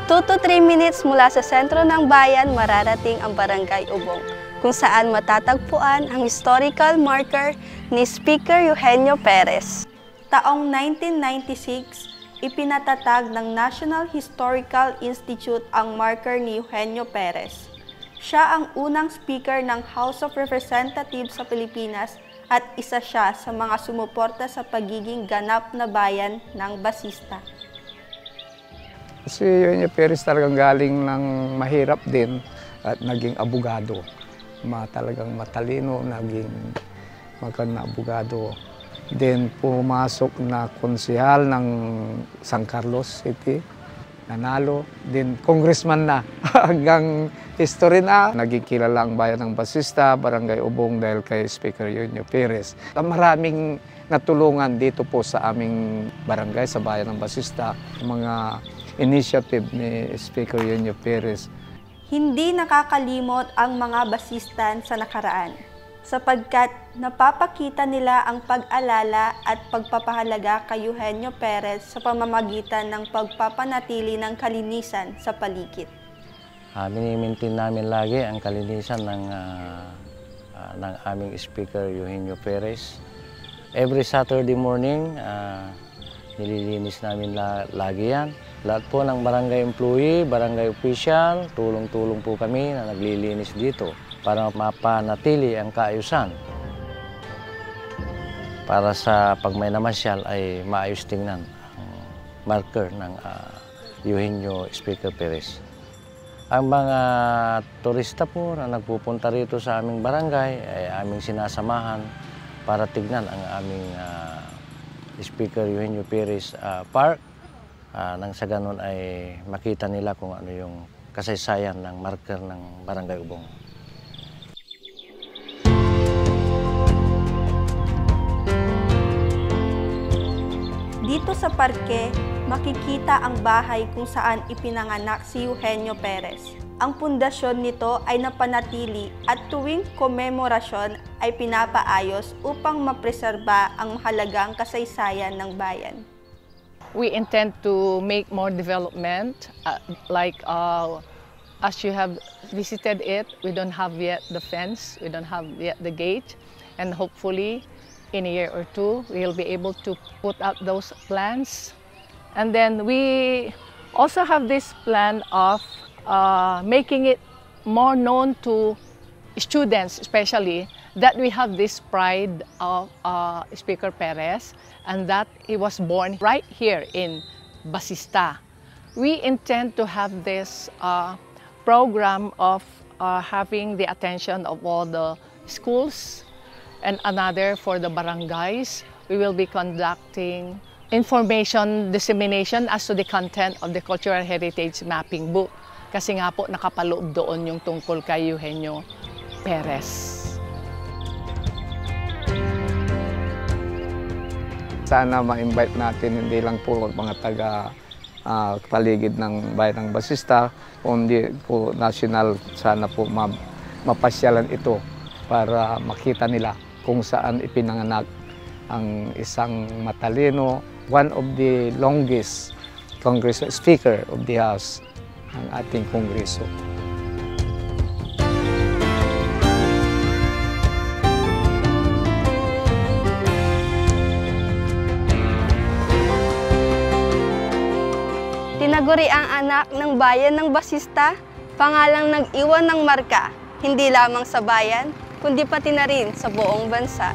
2 to 3 minutes mula sa sentro ng bayan mararating ang Barangay Ubong, kung saan matatagpuan ang historical marker ni Speaker Eugenio Perez. Taong 1996, ipinatatag ng National Historical Institute ang marker ni Eugenio Perez. Siya ang unang speaker ng House of Representatives sa Pilipinas at isa siya sa mga sumuporta sa pagiging ganap na bayan ng basista. Si Eugenio Perez talagang galing ng mahirap din at naging abogado. Talagang matalino, naging magandang abogado. Then pumasok na konsehal ng San Carlos City, nanalo. Then congressman na hanggang history na. Naging kilala ang bayan ng Basista, Barangay Ubong dahil kay Speaker Eugenio Perez. Maraming natulungan dito po sa aming barangay, sa bayan ng Basista, mga initiative ni Speaker Eugenio Perez. Hindi nakakalimot ang mga basistan sa nakaraan, sapagkat napapakita nila ang pag-alala at pagpapahalaga kay Eugenio Perez sa pamamagitan ng pagpapanatili ng kalinisan sa paligid. Minimaintain namin lagi ang kalinisan ng aming Speaker Eugenio Perez. Every Saturday morning, nililinis namin lagi yan. Lahat po ng barangay employee, barangay official, tulong-tulong po kami na naglilinis dito para mapanatili ang kaayusan. Para sa pag may namasyal ay maayos tingnan ang marker ng Eugenio Speaker Perez. Ang mga turista po na nagpupunta rito sa aming barangay ay aming sinasamahan para tignan ang aming Speaker Eugenio Perez Park. Nang sa ganun ay makita nila kung ano yung kasaysayan ng marker ng Barangay Ubong. Dito sa parke, makikita ang bahay kung saan ipinanganak si Eugenio Perez. Ang pundasyon nito ay napanatili at tuwing komemorasyon ay pinapaayos upang mapreserba ang mahalagang kasaysayan ng bayan. We intend to make more development, as you have visited it, we don't have yet the fence, we don't have yet the gate, and hopefully in a year or two, we'll be able to put up those plans. And then we also have this plan of making it more known to students, especially, that we have this pride of Speaker Perez and that he was born right here in Basista. We intend to have this program of having the attention of all the schools and another for the barangays. We will be conducting information dissemination as to the content of the Cultural Heritage Mapping Book. Kasi nga po nakapaloob doon yung tungkol kay Eugenio Perez. Sana ma-invite natin hindi lang po mga taga paligid ng bayan ng Basista, kundi po national, sana po mapasyalan ito para makita nila kung saan ipinanganak ang isang matalino, one of the longest Congress Speaker of the House, ang ating Kongreso. Tinaguri ang anak ng bayan ng Basista, pangalang nag-iwan ng marka, hindi lamang sa bayan, kundi pati na rin sa buong bansa.